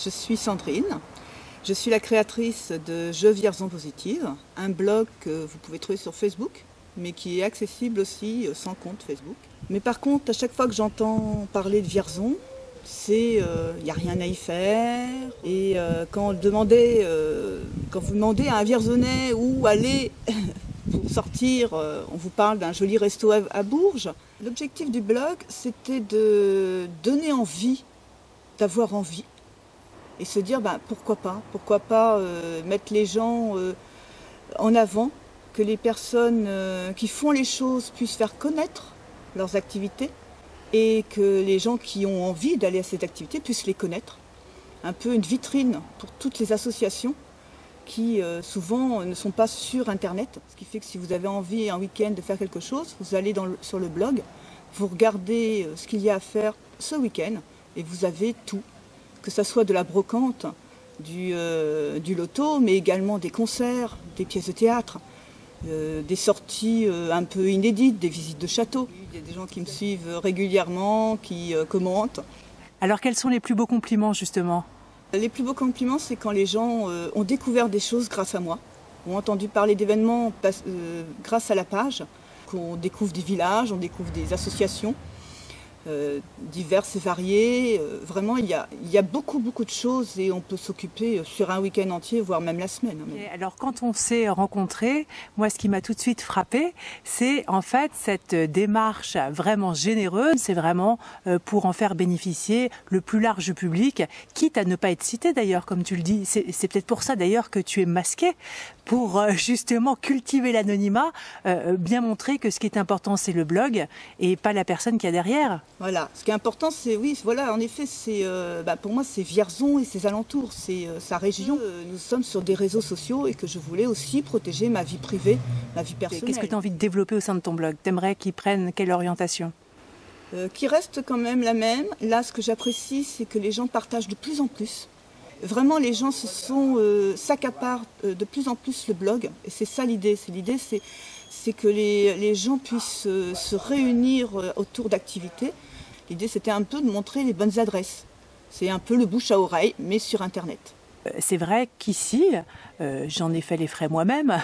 Je suis Sandrine, je suis la créatrice de Je Vierzon Positive, un blog que vous pouvez trouver sur Facebook, mais qui est accessible aussi sans compte Facebook. Mais par contre, à chaque fois que j'entends parler de Vierzon, c'est il n'y a rien à y faire. Et quand vous demandez à un Vierzonais où aller pour sortir, on vous parle d'un joli resto à Bourges. L'objectif du blog, c'était de donner envie, d'avoir envie. Et se dire, pourquoi pas mettre les gens en avant, que les personnes qui font les choses puissent faire connaître leurs activités et que les gens qui ont envie d'aller à cette activité puissent les connaître. Un peu une vitrine pour toutes les associations qui souvent ne sont pas sur Internet. Ce qui fait que si vous avez envie un week-end de faire quelque chose, vous allez sur le blog, vous regardez ce qu'il y a à faire ce week-end et vous avez tout. Que ce soit de la brocante, du loto, mais également des concerts, des pièces de théâtre, des sorties un peu inédites, des visites de château. Il y a des gens qui me suivent régulièrement, qui commentent. Alors quels sont les plus beaux compliments justement ? Les plus beaux compliments, c'est quand les gens ont découvert des choses grâce à moi, ont entendu parler d'événements grâce à la page, qu'on découvre des villages, on découvre des associations. Diverses et variées. Vraiment, il y a beaucoup de choses et on peut s'occuper sur un week-end entier, voire même la semaine. Et alors, quand on s'est rencontrés, moi, ce qui m'a tout de suite frappée, c'est en fait cette démarche vraiment généreuse. C'est vraiment pour en faire bénéficier le plus large public, quitte à ne pas être cité d'ailleurs, comme tu le dis. C'est peut-être pour ça d'ailleurs que tu es masqué, pour justement cultiver l'anonymat, bien montrer que ce qui est important, c'est le blog et pas la personne qu'il y a derrière. Voilà, ce qui est important, c'est, oui, voilà, en effet, c'est, pour moi, c'est Vierzon et ses alentours, c'est sa région. Nous sommes sur des réseaux sociaux et que je voulais aussi protéger ma vie privée, ma vie personnelle. Qu'est-ce que tu as envie de développer au sein de ton blog ? T'aimerais qu'il prenne quelle orientation ? Qui reste quand même la même. Là, ce que j'apprécie, c'est que les gens partagent de plus en plus. Vraiment, les gens s'accaparent de plus en plus le blog. Et c'est ça l'idée. C'est que les gens puissent se réunir autour d'activités. L'idée, c'était un peu de montrer les bonnes adresses. C'est un peu le bouche à oreille, mais sur Internet. C'est vrai qu'ici, j'en ai fait les frais moi-même,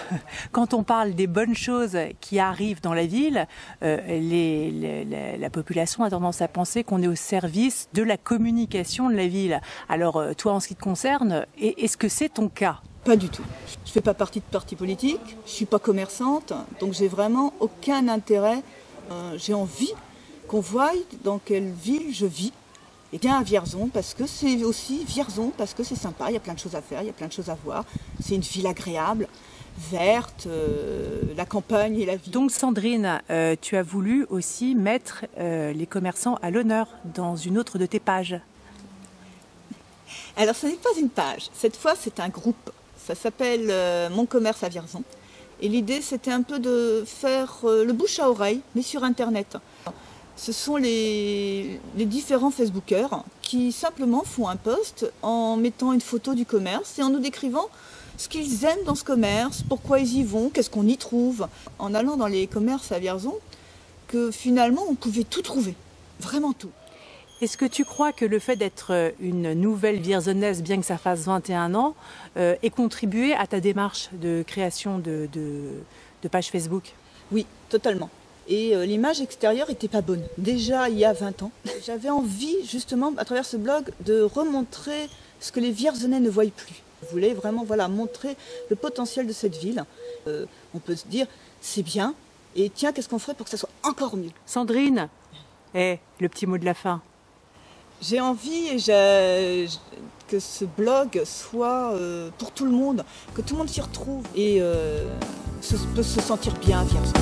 quand on parle des bonnes choses qui arrivent dans la ville, la population a tendance à penser qu'on est au service de la communication de la ville. Alors, toi, en ce qui te concerne, est-ce que c'est ton cas ? Pas du tout. Je ne fais pas partie de parti politique, je ne suis pas commerçante, donc j'ai vraiment aucun intérêt. J'ai envie qu'on voie dans quelle ville je vis. Et bien à Vierzon, parce que c'est aussi Vierzon, parce que c'est sympa, il y a plein de choses à faire, il y a plein de choses à voir. C'est une ville agréable, verte, la campagne et la ville. Donc Sandrine, tu as voulu aussi mettre les commerçants à l'honneur dans une autre de tes pages. Alors ce n'est pas une page, cette fois c'est un groupe. Ça s'appelle Mon commerce à Vierzon. Et l'idée, c'était un peu de faire le bouche à oreille, mais sur Internet. Ce sont les différents Facebookers qui simplement font un post en mettant une photo du commerce et en nous décrivant ce qu'ils aiment dans ce commerce, pourquoi ils y vont, qu'est-ce qu'on y trouve. En allant dans les commerces à Vierzon, que finalement, on pouvait tout trouver, vraiment tout. Est-ce que tu crois que le fait d'être une nouvelle Vierzonnaise, bien que ça fasse 21 ans, ait contribué à ta démarche de création de page Facebook ? Oui, totalement. Et l'image extérieure n'était pas bonne. Déjà il y a 20 ans, j'avais envie justement, à travers ce blog, de remontrer ce que les Vierzonais ne voient plus. Je voulais vraiment montrer le potentiel de cette ville. On peut se dire, c'est bien, et tiens, qu'est-ce qu'on ferait pour que ça soit encore mieux ? Sandrine, le petit mot de la fin. J'ai envie que ce blog soit pour tout le monde, que tout le monde s'y retrouve et peut se sentir bien à Vierzon.